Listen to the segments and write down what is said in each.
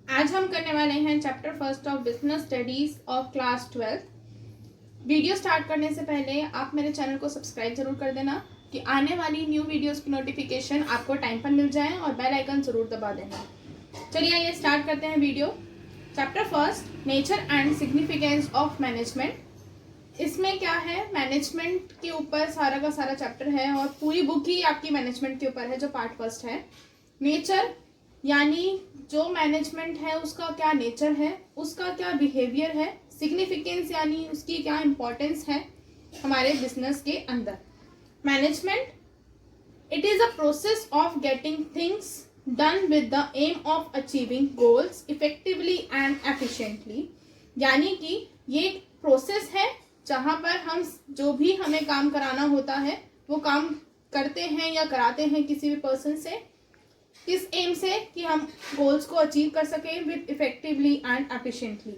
आज हम करने वाले हैं chapter first of business studies of class 12। Video start करने से पहले आप मेरे चैनल को सब्सक्राइब जरूर कर देना कि आने वाली न्यू वीडियोस की नोटिफिकेशन आपको टाइम पर मिल जाए और बेल आइकन जरूर दबा देना। चलिए आइए स्टार्ट करते हैं video. Chapter first, nature and significance of management. इसमें क्या है, मैनेजमेंट के ऊपर सारा का सारा चैप्टर है और पूरी बुक ही आपकी मैनेजमेंट के ऊपर है जो पार्ट फर्स्ट है। नेचर यानी जो मैनेजमेंट है उसका क्या नेचर है, उसका क्या बिहेवियर है। सिग्निफिकेंस यानी उसकी क्या इंपॉर्टेंस है हमारे बिजनेस के अंदर। Management it is a process of getting things done with the aim of achieving goals effectively and efficiently. यानी कि ये एक प्रोसेस है जहां पर हम जो भी हमें काम कराना होता है वो काम करते हैं या कराते हैं किसी भी पर्सन से, किस एम से कि हम गोल्स को अचीव कर सकें विद इफेक्टिवली एंड एफिशिएंटली।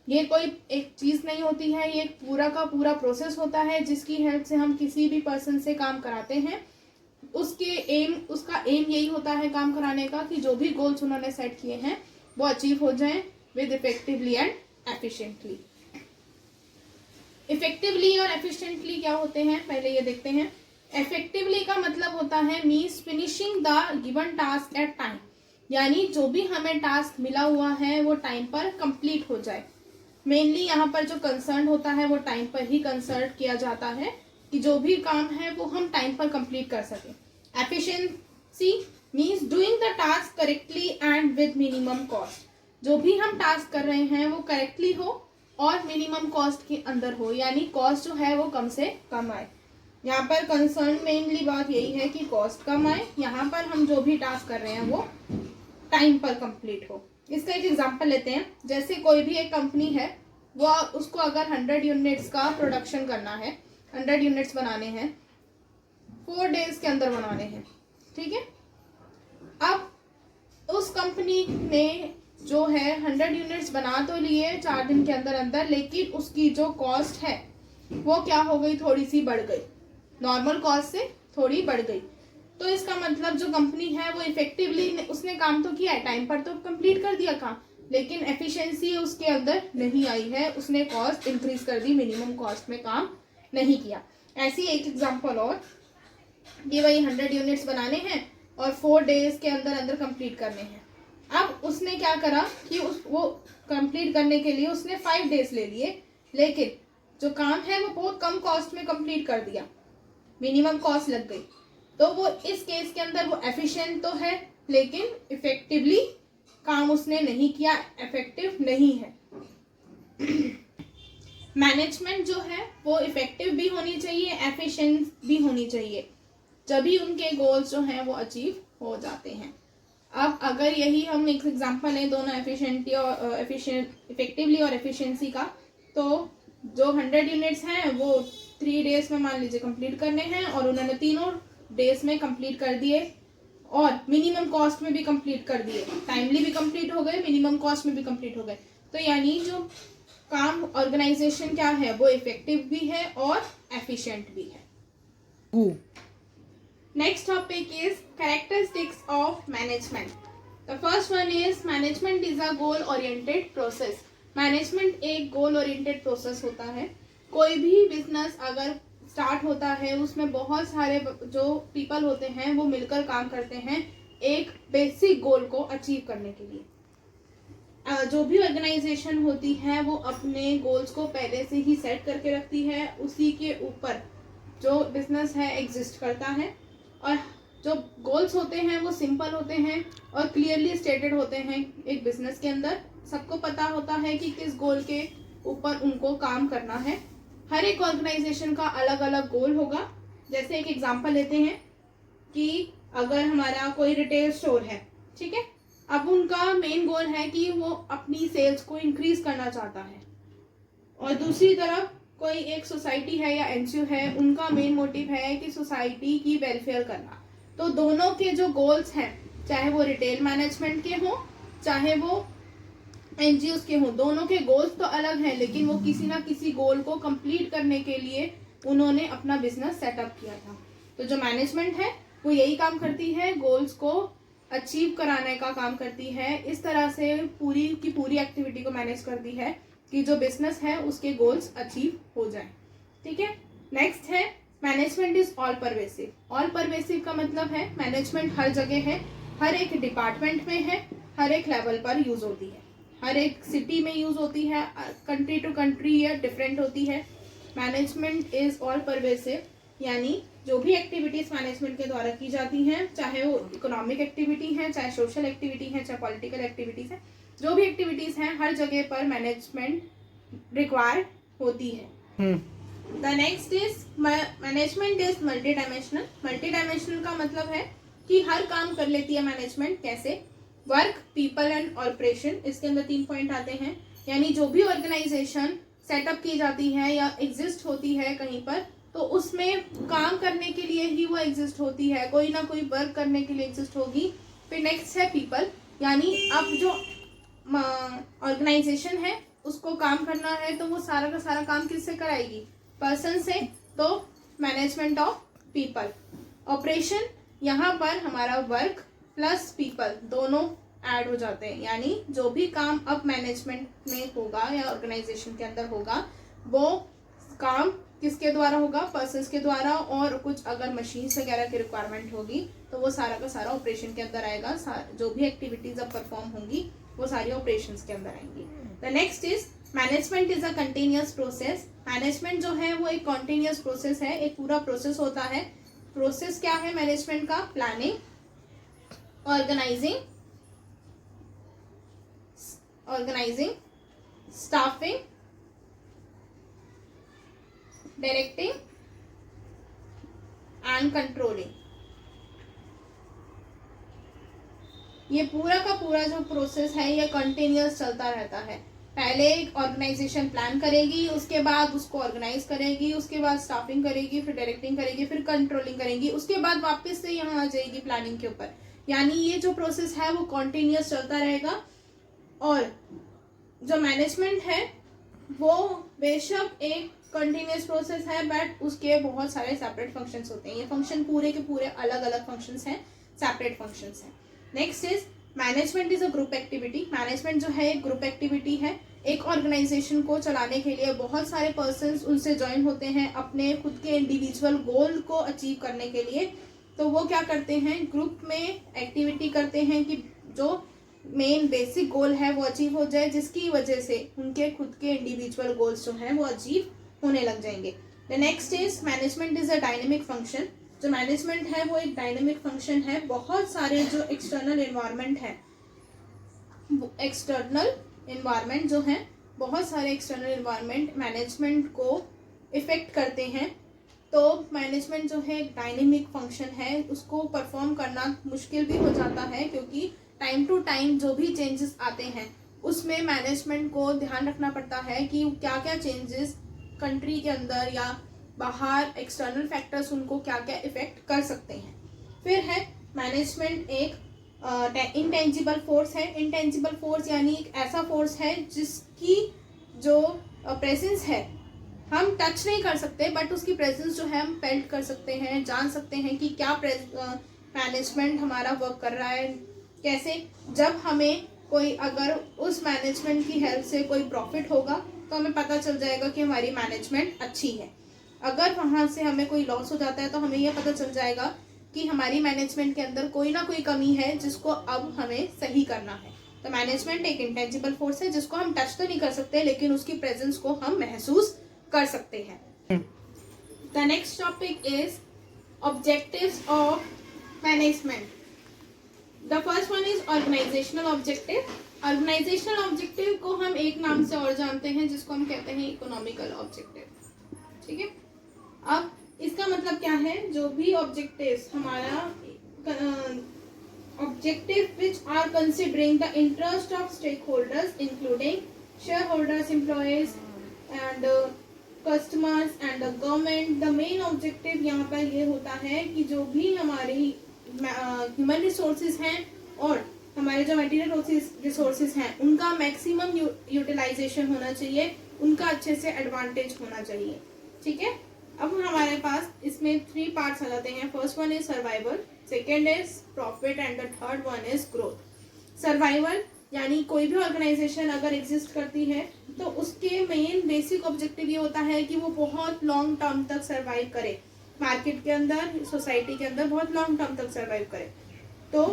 ये कोई एक चीज़ नहीं होती है, ये एक पूरा का पूरा प्रोसेस होता है जिसकी हेल्प से हम किसी भी पर्सन से काम कराते हैं। उसका एम यही होता है काम कराने का कि जो भी गोल्स उन्होंने सेट किए हैं वो अचीव हो जाएं with effectively and efficiently. Effectively और एफिशिएंटली क्या होते हैं पहले ये देखते हैं। इफेक्टिवली का मतलब होता है means finishing the given task at time, यानी जो भी हमें टास्क मिला हुआ है वो टाइम पर कंप्लीट हो जाए। मेनली यहाँ पर जो कंसर्न होता है वो टाइम पर ही कंसर्न किया जाता है कि जो भी काम है वो हम टाइम पर कंप्लीट कर सकें। Efficiency means doing the task correctly and with minimum cost. जो भी हम टास्क कर रहे हैं वो करेक्टली हो और मिनिमम कॉस्ट के अंदर हो, यानी कॉस्ट जो है वो कम से कम आए। यहाँ पर कंसर्न मेनली बात यही है कि कॉस्ट कम आए, यहाँ पर हम जो भी टास्क कर रहे हैं वो टाइम पर कंप्लीट हो। इसका एक एग्जांपल लेते हैं। जैसे कोई भी एक कंपनी है, वो उसको अगर 100 यूनिट्स का प्रोडक्शन करना है, 100 यूनिट्स बनाने हैं, 4 डेज के अंदर बनाने हैं, ठीक है। अब उस कंपनी ने जो है 100 यूनिट्स बना तो लिए 4 दिन के अंदर अंदर, लेकिन उसकी जो कॉस्ट है वो क्या हो गई, थोड़ी सी बढ़ गई, नॉर्मल कॉस्ट से थोड़ी बढ़ गई। तो इसका मतलब जो कंपनी है वो इफेक्टिवली उसने काम तो किया है, टाइम पर तो कंप्लीट कर दिया काम, लेकिन एफिशिएंसी उसके अंदर नहीं आई है, उसने कॉस्ट इंक्रीज कर दी, मिनिमम कॉस्ट में काम नहीं किया। ऐसी एक एग्जांपल और कि वही 100 यूनिट्स बनाने हैं और 4 डेज के अंदर अंदर कंप्लीट करने हैं। अब उसने क्या करा कि वो कंप्लीट करने के लिए उसने 5 डेज ले लिए, लेकिन जो काम है वो बहुत कम कॉस्ट में कंप्लीट कर दिया, मिनिमम कॉस्ट लग गई। तो वो इस केस के अंदर वो एफिशिएंट तो है लेकिन इफेक्टिवली काम उसने नहीं किया, इफेक्टिव नहीं है। मैनेजमेंट जो है वो इफेक्टिव भी होनी चाहिए, एफिशिएंट भी होनी चाहिए, जभी उनके गोल्स जो हैं वो अचीव हो जाते हैं। अब अगर यही हम एक एग्जांपल लें दोनों इफेक्टिवली और एफिशिएंसी का, तो जो 100 यूनिट्स हैं वो 3 डेज में मान लीजिए कंप्लीट करने हैं और उन्होंने तीनों डेज में कंप्लीट कर दिए और मिनिमम कॉस्ट में भी कंप्लीट कर दिए, टाइमली भी कंप्लीट हो गए, मिनिमम कॉस्ट में भी कंप्लीट हो गए। तो यानी जो काम ऑर्गेनाइजेशन क्या है वो इफेक्टिव भी है और एफिशिएंट भी है। Next topic is characteristics of management. The first one is management is a goal oriented process. Management एक गोल ओरिएंटेड प्रोसेस होता है। कोई भी बिजनेस अगर स्टार्ट होता है उसमें बहुत सारे जो पीपल होते हैं वो मिलकर काम करते हैं एक बेसिक गोल को अचीव करने के लिए। जो भी ऑर्गेनाइजेशन होती है वो अपने गोल्स को पहले से ही सेट करके रखती है, उसी के ऊपर जो बिजनेस है एग्जिस्ट करता है। और जो गोल्स होते हैं वो सिंपल होते हैं और क्लियरली स्टेटेड होते हैं। एक बिजनेस के अंदर सबको पता होता है कि किस गोल के ऊपर उनको काम करना है। हर एक ऑर्गेनाइजेशन का अलग अलग गोल होगा। जैसे एक एग्जांपल लेते हैं कि अगर हमारा कोई रिटेल स्टोर है, ठीक है, अब उनका मेन गोल है कि वो अपनी सेल्स को इंक्रीज करना चाहता है, और दूसरी तरफ कोई एक सोसाइटी है या एनजीओ है, उनका मेन मोटिव है कि सोसाइटी की वेलफेयर करना। तो दोनों के जो गोल्स हैं, चाहे वो रिटेल मैनेजमेंट के हों चाहे वो एनजीओ के हों, दोनों के गोल्स तो अलग हैं, लेकिन वो किसी ना किसी गोल को कंप्लीट करने के लिए उन्होंने अपना बिजनेस सेटअप किया था। तो जो मैनेजमेंट है वो यही काम करती है, गोल्स को अचीव कराने का काम करती है। इस तरह से पूरी की पूरी एक्टिविटी को मैनेज करती है कि जो बिजनेस है उसके गोल्स अचीव हो जाए। ठीक है, नेक्स्ट है management is all pervasive. All pervasive का मतलब है मैनेजमेंट हर जगह है, हर एक डिपार्टमेंट में है, हर एक लेवल पर यूज होती है, हर एक सिटी में यूज होती है, कंट्री टू कंट्री या डिफरेंट होती है। मैनेजमेंट इज ऑल परवेसिव यानी जो भी एक्टिविटीज मैनेजमेंट के द्वारा की जाती हैं, चाहे वो इकोनॉमिक एक्टिविटी है, चाहे सोशल एक्टिविटी है, चाहे पॉलिटिकल एक्टिविटीज है, जो भी एक्टिविटीज हैं हर जगह पर मैनेजमेंट रिक्वायर होती है। The next is management is multi dimensional. Multi dimensional का मतलब है कि हर काम कर लेती है मैनेजमेंट। कैसे? वर्क, पीपल एंड ऑपरेशन, इसके अंदर 3 पॉइंट आते हैं। यानी जो भी ऑर्गेनाइजेशन सेटअप की जाती है या एग्जिस्ट होती है कहीं पर, तो उसमें काम करने के लिए ही वो एग्जिस्ट होती है, कोई ना कोई वर्क करने के लिए एग्जिस्ट होगी। फिर नेक्स्ट है पीपल, यानी अब जो ऑर्गेनाइजेशन है उसको काम करना है तो वो सारा का सारा काम किससे कराएगी? पर्सन से, तो मैनेजमेंट ऑफ पीपल। ऑपरेशन, यहाँ पर हमारा वर्क प्लस पीपल दोनों ऐड हो जाते हैं, यानी जो भी काम अब मैनेजमेंट में होगा या ऑर्गेनाइजेशन के अंदर होगा वो काम किसके द्वारा होगा? पर्सन्स के द्वारा। और कुछ अगर मशीन्स वगैरह की रिक्वायरमेंट होगी तो वो सारा का सारा ऑपरेशन के अंदर आएगा। जो भी एक्टिविटीज अब परफॉर्म होंगी वो सारी ऑपरेशंस के अंदर आएंगी। The next is management is a continuous process. Management जो है वो एक कॉन्टिन्यूअस प्रोसेस है, एक पूरा प्रोसेस होता है। प्रोसेस क्या है मैनेजमेंट का? Planning, organising, staffing, directing and controlling. ये पूरा का पूरा जो प्रोसेस है ये कंटिन्यूअस चलता रहता है। पहले एक ऑर्गेनाइजेशन प्लान करेगी, उसके बाद उसको ऑर्गेनाइज करेगी, उसके बाद स्टाफिंग करेगी, फिर डायरेक्टिंग करेगी, फिर कंट्रोलिंग करेगी, उसके बाद वापस से यहाँ आ जाएगी प्लानिंग के ऊपर। यानी ये जो प्रोसेस है वो कंटिन्यूअस चलता रहेगा। और जो मैनेजमेंट है वो बेशक एक कंटिन्यूअस प्रोसेस है बट उसके बहुत सारे सेपरेट फंक्शंस होते हैं। ये फंक्शन पूरे के पूरे अलग अलग फंक्शंस हैं, सेपरेट फंक्शंस हैं। Next is management is a group activity. Management जो है एक ग्रुप एक्टिविटी है। एक ऑर्गेनाइजेशन को चलाने के लिए बहुत सारे पर्सन्स उनसे ज्वाइन होते हैं अपने खुद के इंडिविजुअल गोल को अचीव करने के लिए। तो वो क्या करते हैं? ग्रुप में एक्टिविटी करते हैं कि जो मेन बेसिक गोल है वो अचीव हो जाए, जिसकी वजह से उनके खुद के इंडिविजुअल गोल्स जो हैं वो अचीव होने लग जाएंगे। The next is management is a dynamic function. जो मैनेजमेंट है वो एक डायनेमिक फंक्शन है। बहुत सारे जो एक्सटर्नल एनवायरनमेंट है, एक्सटर्नल एनवायरनमेंट जो है, बहुत सारे एक्सटर्नल एनवायरनमेंट मैनेजमेंट को इफेक्ट करते हैं। तो मैनेजमेंट जो है एक डायनेमिक फंक्शन है, उसको परफॉर्म करना मुश्किल भी हो जाता है क्योंकि टाइम टू टाइम जो भी चेंजेस आते हैं उसमें मैनेजमेंट को ध्यान रखना पड़ता है कि क्या क्या चेंजेस कंट्री के अंदर या बाहर एक्सटर्नल फैक्टर्स उनको क्या क्या इफेक्ट कर सकते हैं। फिर है मैनेजमेंट एक इंटेंजिबल फोर्स है। इंटेंजिबल फोर्स यानी एक ऐसा फोर्स है जिसकी जो प्रेजेंस है हम टच नहीं कर सकते बट उसकी प्रेजेंस जो है हम फेल्ट कर सकते हैं, जान सकते हैं कि क्या मैनेजमेंट हमारा वर्क कर रहा है। कैसे? जब हमें कोई अगर उस मैनेजमेंट की हेल्प से कोई प्रॉफिट होगा तो हमें पता चल जाएगा कि हमारी मैनेजमेंट अच्छी है। अगर वहाँ से हमें कोई लॉस हो जाता है तो हमें यह पता चल जाएगा कि हमारी मैनेजमेंट के अंदर कोई ना कोई कमी है जिसको अब हमें सही करना है। तो मैनेजमेंट एक इंटेंजिबल फोर्स है जिसको हम टच तो नहीं कर सकते लेकिन उसकी प्रेजेंस को हम महसूस कर सकते हैं। The next topic is objectives of management. The first one is organisational objective. Organisational objective को हम एक नाम से और जानते हैं जिसको हम कहते हैं इकोनॉमिकल ऑब्जेक्टिव। ठीक है, अब इसका मतलब क्या है? जो भी ऑब्जेक्टिव्स हमारा objective which are considering the interest of stakeholders including shareholders, employees and customers and the government. The main objective यहाँ पर ये होता है कि जो भी हमारी ह्यूमन रिसोर्सेज हैं और हमारे जो मटेरियल रिसोर्सेज हैं उनका मैक्सिमम यूटिलाइजेशन होना चाहिए, उनका अच्छे से एडवांटेज होना चाहिए। ठीक है, अब हमारे पास इसमें 3 पार्ट्स आ जाते हैं। First one is survival, second is profit and the third one is growth. Survival यानी कोई भी ऑर्गेनाइजेशन अगर एग्जिस्ट करती है तो उसके मेन बेसिक ऑब्जेक्टिव ये होता है कि वो बहुत लॉन्ग टर्म तक सर्वाइव करे, मार्केट के अंदर, सोसाइटी के अंदर बहुत लॉन्ग टर्म तक सर्वाइव करे। तो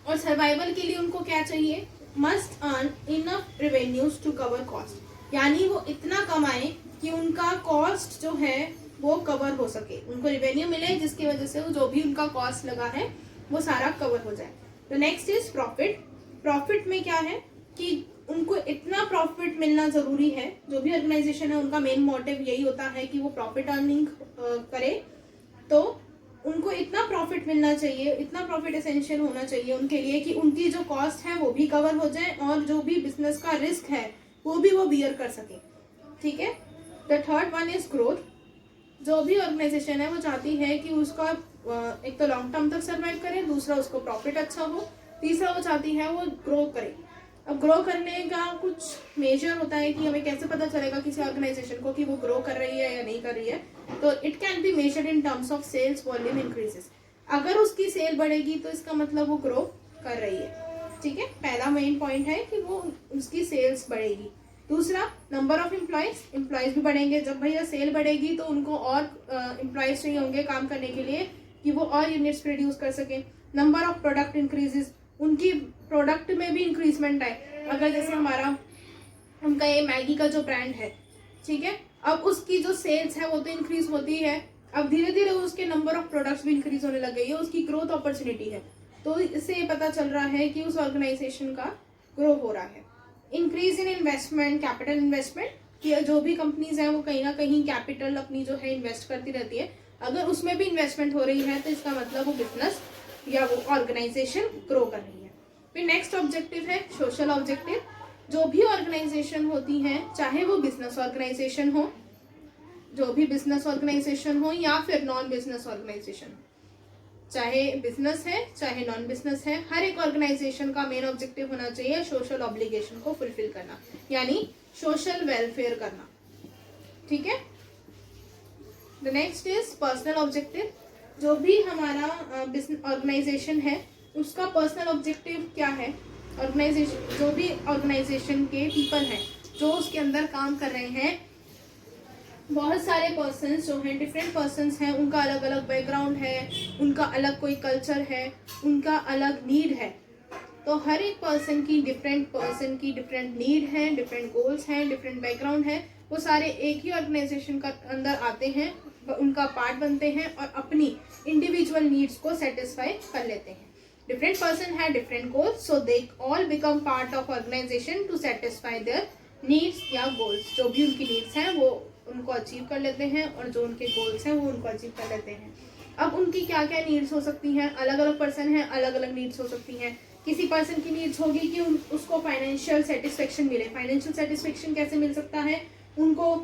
और सर्वाइवल के लिए उनको क्या चाहिए, must earn enough revenues to cover cost, यानी वो इतना कमाए कि उनका कॉस्ट जो है वो कवर हो सके, उनको रेवेन्यू मिले जिसकी वजह से वो जो भी उनका कॉस्ट लगा है वो सारा कवर हो जाए। तो नेक्स्ट इज प्रॉफिट। प्रॉफिट में क्या है कि उनको इतना प्रॉफिट मिलना जरूरी है, जो भी ऑर्गेनाइजेशन है उनका मेन मोटिव यही होता है कि वो प्रॉफिट अर्निंग करे, तो उनको इतना प्रॉफिट मिलना चाहिए, इतना प्रॉफिट एसेंशियल होना चाहिए उनके लिए कि उनकी जो कॉस्ट है वो भी कवर हो जाए और जो भी बिजनेस का रिस्क है वो भी वो बियर कर सके। ठीक है। The third one is growth. जो भी ऑर्गेनाइजेशन है वो चाहती है कि उसका एक तो लॉन्ग टर्म तक सर्वाइव करे, दूसरा उसको प्रॉफिट अच्छा हो, तीसरा वो चाहती है वो ग्रो करे। अब ग्रो करने का कुछ मेजर होता है कि हमें कैसे पता चलेगा किसी ऑर्गेनाइजेशन को कि वो ग्रो कर रही है या नहीं कर रही है। तो it can be measured in terms of sales volume increases. अगर उसकी सेल बढ़ेगी तो इसका मतलब वो ग्रो कर रही है। ठीक है, पहला मेन पॉइंट है कि वो उसकी सेल्स बढ़ेगी। दूसरा, नंबर ऑफ एम्प्लॉयज भी बढ़ेंगे। जब भैया सेल बढ़ेगी तो उनको और एम्प्लॉयज चाहिए होंगे काम करने के लिए कि वो और यूनिट्स प्रोड्यूस कर सके। नंबर ऑफ प्रोडक्ट इंक्रीजेस, उनकी प्रोडक्ट में भी इंक्रीजमेंट आए। अगर जैसे उनका ये मैगी का जो ब्रांड है, ठीक है, अब उसकी जो सेल्स है वो तो इंक्रीज होती है, अब धीरे धीरे उसके नंबर ऑफ प्रोडक्ट्स भी इंक्रीज होने लग गई है, उसकी ग्रोथ अपॉर्चुनिटी है। तो इससे ये पता चल रहा है कि उस ऑर्गेनाइजेशन का ग्रो हो रहा है। Increase in investment, capital investment, कि जो भी कंपनीज हैं वो कहीं ना कहीं कैपिटल अपनी जो है इन्वेस्ट करती रहती है। अगर उसमें भी इन्वेस्टमेंट हो रही है तो इसका मतलब वो बिजनेस या वो ऑर्गेनाइजेशन ग्रो कर रही है। फिर नेक्स्ट ऑब्जेक्टिव है सोशल ऑब्जेक्टिव। जो भी ऑर्गेनाइजेशन होती हैं, चाहे वो बिजनेस ऑर्गेनाइजेशन हो, जो भी बिजनेस ऑर्गेनाइजेशन हो या फिर नॉन बिजनेस ऑर्गेनाइजेशन, चाहे बिजनेस है चाहे नॉन बिजनेस है, हर एक ऑर्गेनाइजेशन का मेन ऑब्जेक्टिव होना चाहिए सोशल ऑब्लिगेशन को फुलफिल करना, यानी सोशल वेलफेयर करना। ठीक है। The next is personal objective. जो भी हमारा ऑर्गेनाइजेशन है उसका पर्सनल ऑब्जेक्टिव क्या है। ऑर्गेनाइजेशन, जो भी ऑर्गेनाइजेशन के पीपल हैं जो उसके अंदर काम कर रहे हैं, बहुत सारे पर्सन्स जो हैं, डिफरेंट पर्सन्स हैं, उनका अलग अलग बैकग्राउंड है, उनका अलग कोई कल्चर है, उनका अलग नीड है। तो हर एक पर्सन की डिफरेंट नीड है, डिफरेंट गोल्स हैं, डिफरेंट बैकग्राउंड है। वो सारे एक ही ऑर्गेनाइजेशन का अंदर आते हैं, उनका पार्ट बनते हैं और अपनी इंडिविजुअल नीड्स को सेटिस्फाई कर लेते हैं। डिफरेंट पर्सन है, different goals, so they all become part of organisation to satisfy their needs या गोल्स। जो भी उनकी नीड्स हैं वो उनको अचीव कर लेते हैं और जो उनके गोल्स हैं वो उनको अचीव कर लेते हैं। अब उनकी क्या क्या नीड्स हो सकती हैं, अलग अलग पर्सन हैं, अलग अलग नीड्स हो सकती हैं। किसी पर्सन की नीड्स होगी कि उसको फाइनेंशियल सेटिस्फेक्शन मिले। फाइनेंशियल सेटिस्फेक्शन कैसे मिल सकता है, उनको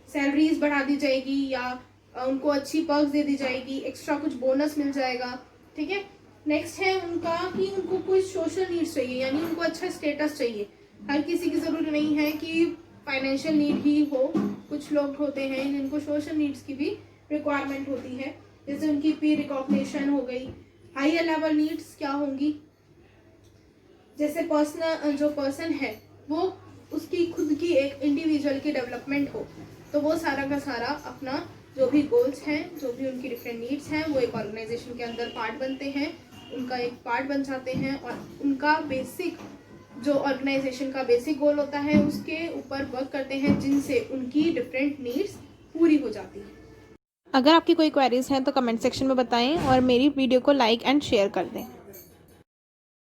सैलरीज बढ़ा दी जाएगी या उनको अच्छी पर्क्स दे दी जाएगी, एक्स्ट्रा कुछ बोनस मिल जाएगा। ठीक है। नेक्स्ट है उनका कि उनको कुछ सोशल नीड्स चाहिए, यानी उनको अच्छा स्टेटस चाहिए। हर किसी की ज़रूरत नहीं है कि फाइनेंशियल नीड ही हो, कुछ लोग होते हैं जिनको सोशल नीड्स की भी रिक्वायरमेंट होती है, जैसे उनकी पीर रिकॉग्निशन हो गई। हायर लेवल नीड्स क्या होंगी, जैसे जो पर्सन है वो उसकी खुद की एक इंडिविजुअल की डेवलपमेंट हो, तो वो सारा का सारा अपना जो भी गोल्स हैं, जो भी उनकी डिफरेंट नीड्स हैं, वो एक ऑर्गेनाइजेशन के अंदर पार्ट बनते हैं, उनका एक पार्ट बन जाते हैं और उनका बेसिक जो ऑर्गेनाइजेशन का बेसिक गोल होता है उसके ऊपर वर्क करते हैं, जिनसे उनकी डिफरेंट नीड्स पूरी हो जाती हैं। अगर आपकी कोई क्वेरीज हैं तो कमेंट सेक्शन में बताएं और मेरी वीडियो को लाइक एंड शेयर कर दें।